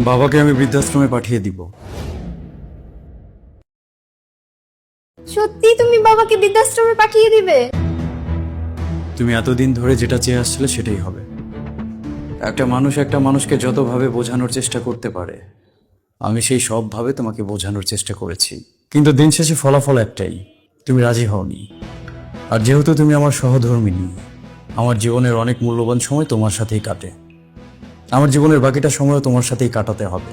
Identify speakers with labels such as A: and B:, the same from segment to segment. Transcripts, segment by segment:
A: বাবাকে আমি বৃদ্ধাশ্রমে পাঠিয়ে দিব।
B: সত্যি তুমি বাবাকে বৃদ্ধাশ্রমে পাঠিয়ে দিবে?
A: তুমি এতদিন ধরে যেটা চেয়ে আসছিলে সেটাই হবে। একটা মানুষ একটা মানুষকে যতভাবে বোঝানোর চেষ্টা করতে পারে, আমি সেই সবভাবে তোমাকে বোঝানোর চেষ্টা করেছি, কিন্তু দিন শেষে ফলাফল একটাই, তুমি রাজি হওনি। আর যেহেতু তুমি আমার সহধর্মিণী, আমার জীবনের অনেক মূল্যবান সময় তোমার সাথেই কাটে, আমার জীবনের বাকিটা সময়ও তোমার সাথেই কাটাতে হবে।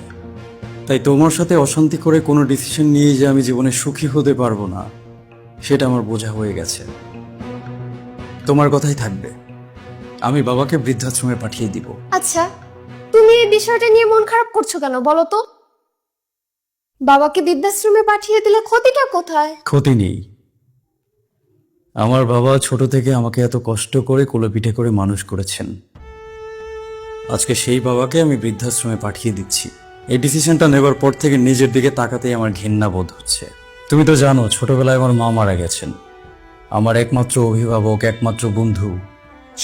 A: তাই তোমার সাথে অশান্তি করে কোনো ডিসিশন নিয়ে যে আমি জীবনে সুখী হতে পারবো না, সেটা আমার বোঝা হয়ে গেছে। তোমার কথাই থাকবে, আমি বাবাকে বৃদ্ধাশ্রমে পাঠিয়ে দিব।
B: আচ্ছা, তুমি এই বিষয়টা নিয়ে মন খারাপ করছো কেন বলো তো? বাবাকে বৃদ্ধাশ্রমে পাঠিয়ে দিলে ক্ষতিটা কোথায়?
A: ক্ষতি নেই। আমার বাবা ছোট থেকে আমাকে এত কষ্ট করে কোলে পিঠে করে মানুষ করেছেন। আজকে সেই বাবাকে আমি বৃদ্ধাশ্রমে পাঠিয়ে দিচ্ছি। এই ডিসিশনটা নেবার পর থেকে নিজের দিকে তাকাতেই আমার ঘৃণা বোধ হচ্ছে। তুমি তো জানো, ছোটবেলায় আমার মা মারা গেছেন। আমার একমাত্র অভিভাবক, একমাত্র বন্ধু,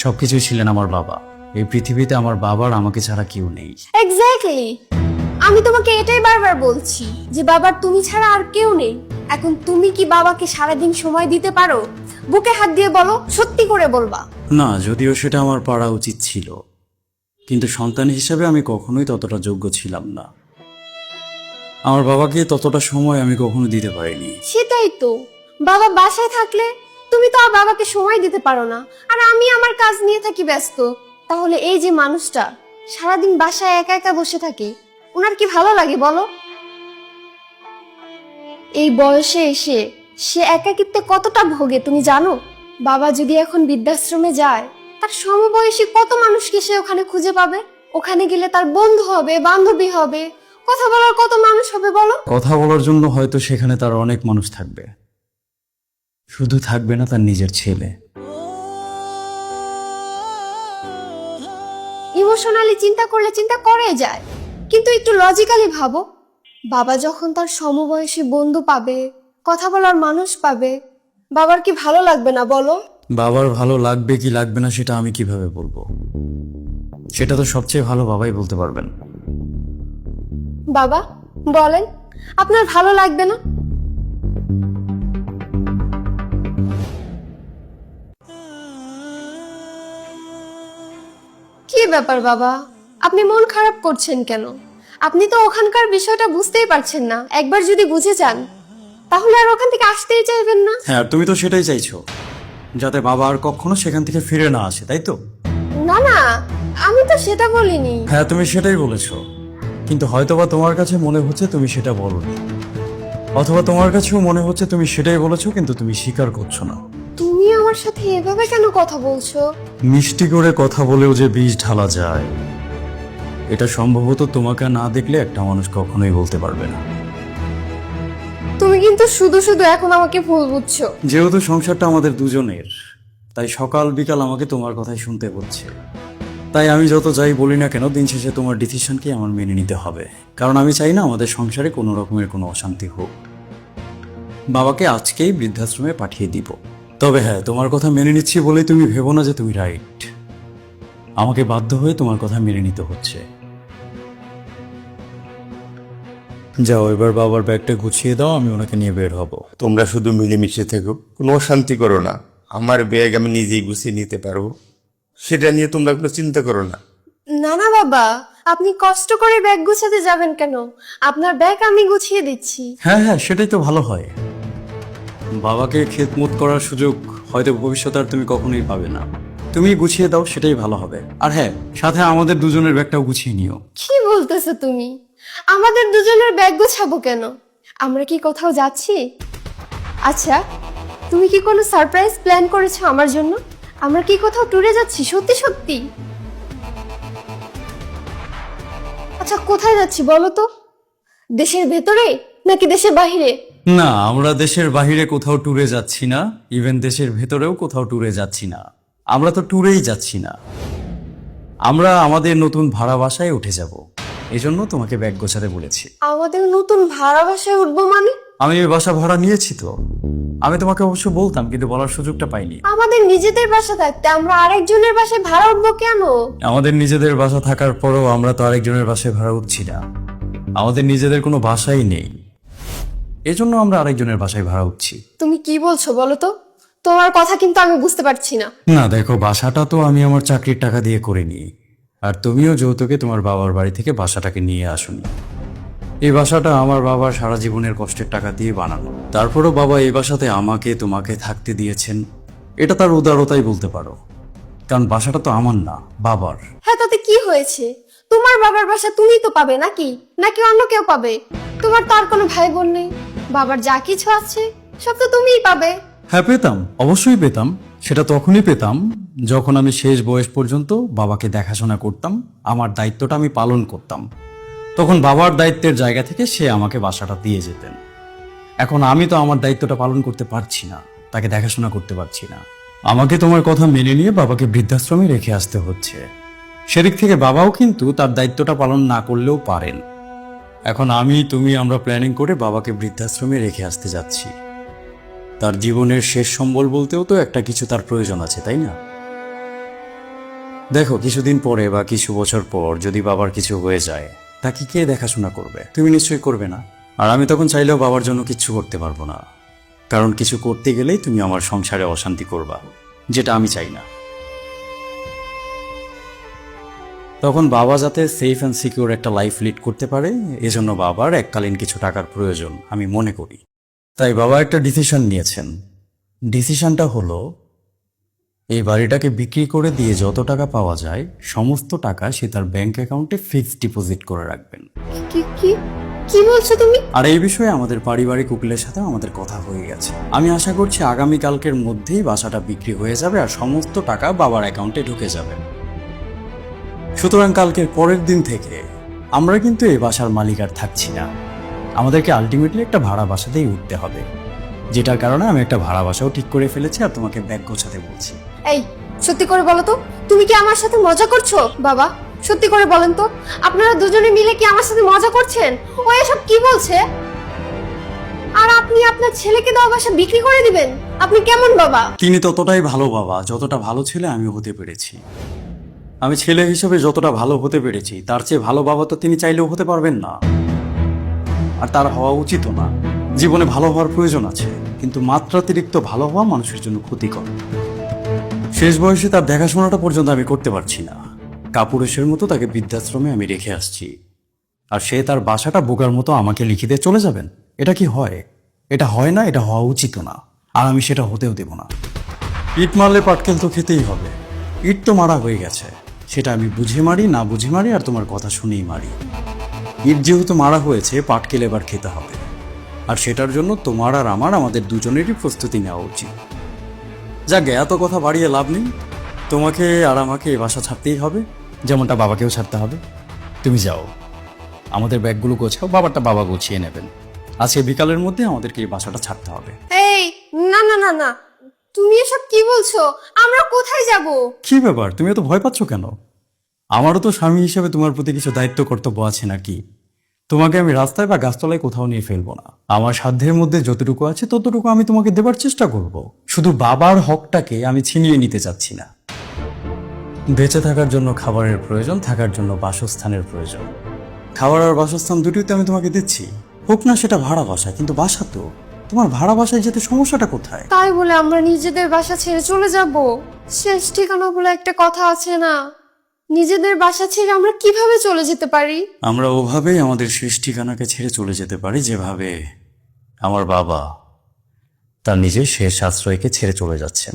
A: সবকিছুই ছিলেন আমার বাবা। এই পৃথিবীতে আমার বাবার আমাকে ছাড়া কেউ নেই।
B: এক্স্যাক্টলি, আমি তোমাকে এটাই বারবার বলছি যে বাবার তুমি ছাড়া আর কেউ নেই। এখন তুমি কি বাবাকে সারাদিন সময় দিতে পারো? বুকে হাত দিয়ে বলো, সত্যি করে বলবা।
A: না, যদিও সেটা আমার পারা উচিত ছিল, কিন্তু সন্তান হিসেবে আমি কখনোই ততটা যোগ্য ছিলাম না। আমার বাবাকে ততটা সময় আমি কখনো দিতে পারিনি।
B: সেটাই তো, বাবা বাসায় থাকলে তুমি তো আর বাবাকে সময় দিতে পারো না, আর আমি আমার কাজ নিয়ে থাকি ব্যস্ত। তাহলে এই যে মানুষটা সারাদিন বাসায় একা একা বসে থাকে, ওনার কি ভালো লাগে বলো? এই বয়সে এসে সে একাকিত্বে কতটা ভোগে তুমি জানো? বাবা যদি এখন বৃদ্ধাশ্রমে যায়, তার সমবয়সী কত মানুষকে সে ওখানে খুঁজে পাবে। ওখানে গেলে তার বন্ধু হবে, বান্ধবী হবে, কথা বলার কত মানুষ হবে বলো?
A: কথা বলার জন্য হয়তো সেখানে তার অনেক মানুষ থাকবে, শুধু থাকবে না তার নিজের ছেলে।
B: ইমোশনালি চিন্তা করলে চিন্তা করে যায়, কিন্তু একটু লজিক্যালি ভাবো। বাবা যখন তার সমবয়সী বন্ধু পাবে, কথা বলার মানুষ পাবে, বাবার কি ভালো লাগবে না বলো?
A: বাবার ভালো লাগবে কি লাগবে না সেটা আমি কিভাবে বলবো? সেটা তো সবচেয়ে ভালো বাবাই বলতে পারবেন।
B: বাবা বলেন, আপনার ভালো লাগবে না? কি ব্যাপার বাবা, আপনি মন খারাপ করছেন কেন? আপনি তো ওখানকার বিষয়টা বুঝতেই পারছেন না। একবার যদি বুঝে যান, তাহলে আর ওখান থেকে আসতেই চাইবেন না।
A: হ্যাঁ, আর তুমি তো সেটাই চাইছো, যাতে বাবা আর কখনো সেখান থেকে ফিরে না আসে, তাই তো?
B: না না, আমি তো সেটা বলিনি।
A: হ্যাঁ, তুমি সেটাই বলেছো, কিন্তু হয়তোবা তোমার কাছে মনে হচ্ছে তুমি সেটা বলোনি, অথবা তোমার কাছেও মনে হচ্ছে তুমি সেটাই বলেছো কিন্তু তুমি স্বীকার করছো না।
B: তুমি আমার সাথে এভাবে কেন কথা বলছো?
A: মিষ্টি করে কথা বলেও যে বীজ ঢালা যায়, এটা সম্ভবত তোমাকে না দেখলে একটা মানুষ কখনোই বলতে পারবে না।
B: তুমি কিন্তু শুধু শুধু এখন আমাকে ভুল বুঝছো।
A: যেহেতু সংসারটা আমাদের দুজনের, তাই সকাল বিকাল আমাকে তোমার কথাই শুনতে হচ্ছে। তাই আমি যত যাই বলি না কেন, দিন শেষে তোমার ডিসিশনকে আমার মেনে নিতে হবে, কারণ আমি চাই না আমাদের সংসারে কোনো রকমের কোনো অশান্তি হোক। বাবাকে আজকেই বৃদ্ধাশ্রমে পাঠিয়ে দিব। তবে হ্যাঁ, তোমার কথা মেনে নিচ্ছি বলেই তুমি ভেবো না যে তুমি রাইট। আমাকে বাধ্য হয়ে তোমার কথা মেনে নিতে হচ্ছে। যাও, এবার বাবার ব্যাগটা গুছিয়ে দাও, আমি ওনাকে নিয়ে বের হব।
C: তোমরা শুধু মিলেমিশে থেকো, কোনো অশান্তি করো না। আমার ব্যাগ আমি নিজেই গুছিয়ে নিতে পারবো, সেটা নিয়ে তোমরা কোনো চিন্তা করো না।
B: না না বাবা, আপনি কষ্ট করে ব্যাগ গুছাতে যাবেন কেন? আপনার ব্যাগ আমি গুছিয়ে দিচ্ছি।
A: হ্যাঁ হ্যাঁ, সেটাই তো ভালো হয়। বাবাকে খেদমত করার সুযোগ হয়তো ভবিষ্যতে আর তুমি কখনোই পাবে না। তুমি গুছিয়ে দাও, সেটাই ভালো হবে। আর হ্যাঁ, সাথে আমাদের দুজনের ব্যাগটাও গুছিয়ে নিও।
B: কি বলতেছো তুমি? আমাদের দুজনের ব্যাগ গোছাবো কেন? আমরা কি কোথাও যাচ্ছি? আচ্ছা, তুমি কি কোনো সারপ্রাইজ প্ল্যান করেছো আমার জন্য? আমরা কি কোথাও ট্যুরে যাচ্ছি সত্যি সত্যি? আচ্ছা, কোথায় যাচ্ছি বলো তো? দেশের ভেতরে নাকি দেশের বাইরে?
A: না, আমরা দেশের বাইরে কোথাও ট্যুরে যাচ্ছি না, ইভেন দেশের ভেতরেও কোথাও ট্যুরে যাচ্ছি না। আমরা তো ট্যুরেই যাচ্ছি না, আমরা আমাদের নতুন ভাড়া বাসায় উঠে যাব। এজন্য তোমাকে ব্যাগ গোছাতে বলেছি।
B: আমাদের নতুন ভাড়া বাসায় উঠবো মানে?
A: আমি এই বাসা ভাড়া নিয়েছি তো। আমি তোমাকে অবশ্য বলতাম, কিন্তু বলার সুযোগটা পাইনি।
B: আমাদের নিজেদের বাসা থাকতে আমরা আরেকজনের বাসায় ভাড়া উঠবো কেন?
A: আমাদের নিজেদের বাসা থাকার পরও আমরা তো আরেকজনের বাসায় ভাড়া উঠছি না। আমাদের নিজেদের কোনো বাসাই নেই, এজন্য আমরা আরেকজনের বাসায় ভাড়া উঠছি।
B: তুমি কি বলছো বলো তো? তোমার কথা কিন্তু আমি বুঝতে পারছি না।
A: না দেখো, বাসাটা তো আমি আমার চাকরির টাকা দিয়ে করিনি, আর তুমিও যৌতুকে তোমার বাবার বাড়ি থেকে বাসাটাকে নিয়ে আসোনি। এই বাসাটা আমার বাবার সারা জীবনের কষ্টের টাকা দিয়ে বানানো। তারপরও বাবা এই বাসাতে আমাকে তোমাকে থাকতে দিয়েছেন, এটা তার উদারতাই বলতে পারো। কারণ বাসাটা তো আমার না, বাবার।
B: হ্যাঁ, তাতে কি হয়েছে? তোমার বাবার বাসা তুমিই তো পাবে নাকি নাকি অন্য কেউ পাবে? তোমার তো আর কোনো ভাই বোন নেই, বাবার যা কিছু আছে সব তো তুমিই পাবে।
A: হ্যাঁ পেতাম, অবশ্যই পেতাম। সেটা তখনই পেতাম যখন আমি শেষ বয়স পর্যন্ত বাবাকে দেখাশোনা করতাম, আমার দায়িত্বটা আমি পালন করতাম। তখন বাবার দায়িত্বের জায়গা থেকে সে আমাকে বাসাটা দিয়ে যেতেন। এখন আমি তো আমার দায়িত্বটা পালন করতে পারছি না, তাকে দেখাশোনা করতে পারছি না। আমাকে তোমার কথা মেনে নিয়ে বাবাকে বৃদ্ধাশ্রমে রেখে আসতে হচ্ছে। সেদিক থেকে বাবাও কিন্তু তার দায়িত্বটা পালন না করলেও পারেন। এখন আমি তুমি আমরা প্ল্যানিং করে বাবাকে বৃদ্ধাশ্রমে রেখে আসতে যাচ্ছি। তার জীবনের শেষ সম্বল বলতেও তো একটা কিছু তার প্রয়োজন আছে, তাই না? দেখো, কিছুদিন পরে বা কিছু বছর পর যদি বাবার কিছু হয়ে যায়, তাকে কে দেখাশোনা করবে? তুমি নিশ্চয়ই করবে না। আর আমি তখন চাইলেও বাবার জন্য কিচ্ছু করতে পারবো না, কারণ কিছু করতে গেলেই তুমি আমার সংসারে অশান্তি করবা, যেটা আমি চাই না। তখন বাবা যাতে সেফ অ্যান্ড সিকিউর একটা লাইফ লিড করতে পারে, এজন্য বাবার এককালীন কিছু টাকার প্রয়োজন আমি মনে করি। তাই বাবা একটা ডিসিশন নিয়েছেন। ডিসিশনটা হলো এই বাড়িটাকে বিক্রি করে দিয়ে যত টাকা পাওয়া যায় সমস্ত টাকা সে তার ব্যাংক অ্যাকাউন্টে ফিক্সড ডিপোজিট করে রাখবেন।
B: কি কি কি বলছো তুমি?
A: আর এই বিষয়ে আমাদের পারিবারিক উকিলের সাথে আমাদের কথা হয়ে গেছে। আমি আশা করছি আগামীকালকের মধ্যেই বাসাটা বিক্রি হয়ে যাবে আর সমস্ত টাকা বাবার অ্যাকাউন্টে ঢুকে যাবে। সুতরাং কালকের পরের দিন থেকে আমরা কিন্তু এই বাসার মালিক আর থাকছি না। আমাদেরকে আলটিমেটলি একটা ভাড়া বাসাতেই উঠতে হবে, যেটার কারণে আমি একটা ভাড়া বাসাও ঠিক করে ফেলেছি আর তোমাকে ব্যাগ গোছাতে বলছি।
B: এই, সত্যি করে বলো তো, তুমি কি আমার সাথে মজা করছো? বাবা, সত্যি করে বলেন তো, আপনারা দুজনে মিলে কি আমার সাথে মজা করছেন? ও এসব কি বলছে? আর আপনি আপনার ছেলেকে দেওয়া বাসা বিক্রি করে দিবেন? আপনি কেমন বাবা?
A: তিনি ততটাই ভালো বাবা যতটা ভালো ছেলে আমি হতে পেরেছি। আমি ছেলে হিসেবে যতটা ভালো হতে পেরেছি তার চেয়ে ভালো বাবা তো তিনি চাইলেও হতে পারবেন না, আর তার হওয়া উচিত না। জীবনে ভালো হওয়ার প্রয়োজন আছে, কিন্তু মাত্রাতিরিক্ত ভালো হওয়া মানুষের জন্য ক্ষতিকর। শেষ বয়সে তার দেখাশোনাটা পর্যন্ত আমি করতে পারছি না। কাপুরুষের মতো তাকে বৃদ্ধাশ্রমে আমি রেখে আসছি, আর সে তার বাসাটা বোকার মতো আমাকে লিখে দিয়ে চলে যাবেন? এটা কি হয়? এটা হয় না, এটা হওয়া উচিত না, আর আমি সেটা হতেও দেব না। ইট মারলে পাটকেল তো খেতেই হবে। ইট তো মারা হয়ে গেছে, সেটা আমি বুঝে মারি না বুঝে মারি আর তোমার কথা শুনেই মারি। ইট যেহেতু মারা হয়েছে, পাটকেল এবার খেতে হবে, আর সেটার জন্য তোমার আর আমাদের দুজনেরই প্রস্তুতি নেওয়া উচিত। যাক, এত কথা বাড়িয়ে লাভ নেই। তোমাকে আর আমাকে এই বাসা ছাড়তেই হবে, যেমনটা বাবাকেও ছাড়তে হবে। তুমি যাও, আমাদের ব্যাগগুলো গোছাও, বাবারটা বাবা গুছিয়ে নেবেন। আজকে বিকালের মধ্যে আমাদেরকে এই বাসাটা ছাড়তে হবে।
B: এই, না না না না, তুমি এসব কি বলছো? আমরা কোথায় যাব?
A: কি ব্যাপার, তুমি এত ভয় পাচ্ছ কেন? আমারও তো স্বামী হিসেবে তোমার প্রতি কিছু দায়িত্ব কর্তব্য আছে নাকি? তোমাকে আমি রাস্তায় বা গাছতলায় কোথাও নিয়ে ফেলবো না। আমার সাধ্যের মধ্যে যতটুকু আছে ততটুকু আমি তোমাকে দেবার চেষ্টা করব। শুধু বাবার হকটাকে আমি ছিনিয়ে নিতে চাচ্ছি না। বেঁচে থাকার জন্য খাবারের প্রয়োজন, থাকার জন্য বাসস্থানের প্রয়োজন। খাবার আর বাসস্থান দুটোই তো আমি তোমাকে দিচ্ছি, হোক না সেটা ভাড়া বাসা, কিন্তু বাসা তো। তোমার ভাড়া বাসায় যেতে সমস্যাটা কোথায়?
B: তাই বলে আমরা নিজেদের বাসা ছেড়ে চলে যাব? শেষ ঠিকানা বলে একটা কথা আছে না? নিজেদের বাসা ছেড়ে আমরা কিভাবে চলে যেতে পারি?
A: আমরা ওভাবেই আমাদের শেষ ঠিকানাকে ছেড়ে চলে যেতে পারি, যেভাবে আমার বাবা তার নিজের শেষ আশ্রয়কে ছেড়ে চলে যাচ্ছেন।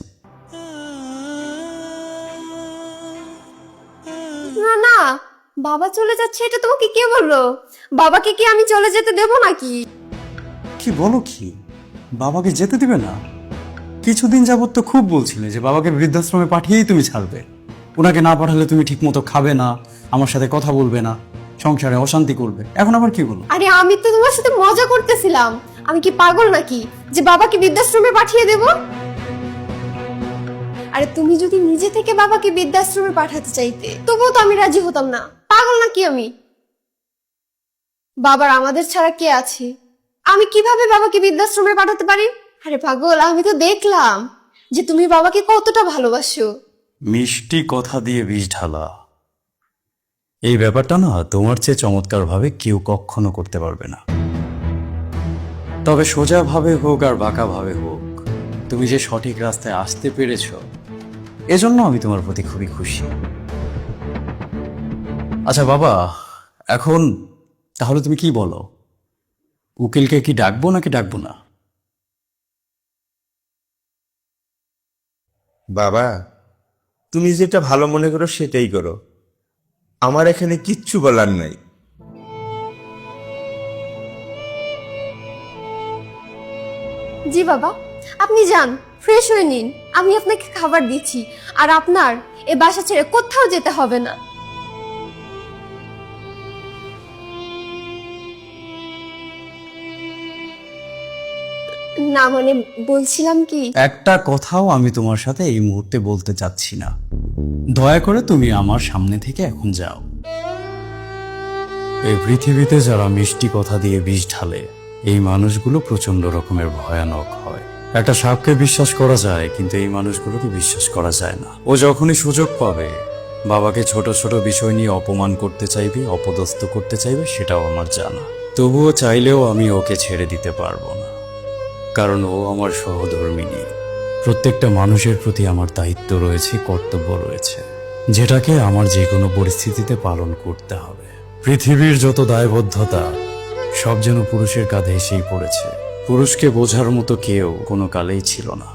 B: না না, বাবা চলে যাচ্ছে এটা তোমাকে কে বললো? বাবাকে কি আমি চলে যেতে দেব নাকি?
A: কি বলো কি? বাবাকে যেতে দিবে না? কিছুদিন যাবত তো খুব বলছিলে যে বাবাকে বৃদ্ধাশ্রমে পাঠিয়েই তুমি ছাড়বে। ওনাকে না পাঠালে তুমি ঠিক মতো খাবে না, আমার সাথে কথা বলবে না, সংসারে অশান্তি করবে। এখন আবার কি বলো?
B: আরে আমি তো তোমার সাথে মজা করতেছিলাম। আমি কি পাগল নাকি যে বাবাকে বৃদ্ধাশ্রমে পাঠিয়ে দেব? আরে তুমি যদি নিজে থেকে বাবাকে বৃদ্ধাশ্রমে পাঠাতে চাইতে তবুও তো আমি রাজি হতাম না। পাগল নাকি আমি? বাবার আমাদের ছাড়া কে আছে? আমি কিভাবে বাবাকে বৃদ্ধাশ্রমে পাঠাতে পারি? আরে পাগল, আমি তো দেখলাম যে তুমি বাবাকে কতটা ভালোবাসো।
A: মিষ্টি কথা দিয়ে বিষ ঢালা, এই ব্যাপারটা না তোমার চেয়ে চমৎকারভাবে কেউ কখনো করতে পারবে না। তবে সোজা ভাবে হোক আর বাঁকা ভাবে হোক, তুমি যে সঠিক রাস্তায় আসতে পেরেছ, এজন্য আমি তোমার প্রতি খুবই খুশি। আচ্ছা বাবা, এখন তাহলে তুমি কি বলো, উকিলকে কি ডাকবো নাকি ডাকবো না?
C: বাবা, তুমি যেটা ভালো মনে করো সেটাই করো, আমার এখানে কিচ্ছু বলার নাই।
B: জি বাবা, আপনি যান, ফ্রেশ হয়ে নিন, আমি আপনাকে খাবার দিচ্ছি। আর আপনার এ বাসা ছেড়ে কোথাও যেতে হবে না। না মানে বলছিলাম কি,
A: একটা কথাও আমি তোমার সাথে এই মুহূর্তে বলতে চাচ্ছি না। দয়া করে তুমি আমার সামনে থেকে এখন যাও। এই পৃথিবীতে যারা মিষ্টি কথা দিয়ে বিষ ঢালে, এই মানুষগুলো প্রচন্ড রকমের ভয়ানক হয়। একটা সাপকে বিশ্বাস করা যায়, কিন্তু এই মানুষগুলোকে বিশ্বাস করা যায় না। ও যখনই সুযোগ পাবে বাবাকে ছোট ছোট বিষয় নিয়ে অপমান করতে চাইবে, অপদস্থ করতে চাইবে, সেটাও আমার জানা। তবুও চাইলেও আমি ওকে ছেড়ে দিতে পারবো না, কারণ ও আমার সহধর্মিণী। প্রত্যেকটা মানুষের প্রতি আমার দায়িত্ব রয়েছে, কর্তব্য রয়েছে, যেটাকে আমার যে কোনো পরিস্থিতিতে পালন করতে হবে। পৃথিবীর যত দায়বদ্ধতা সব যেন পুরুষের কাঁধে এসেই পড়েছে। পুরুষকে বোঝার মতো কেউ কোনো কালেই ছিল না।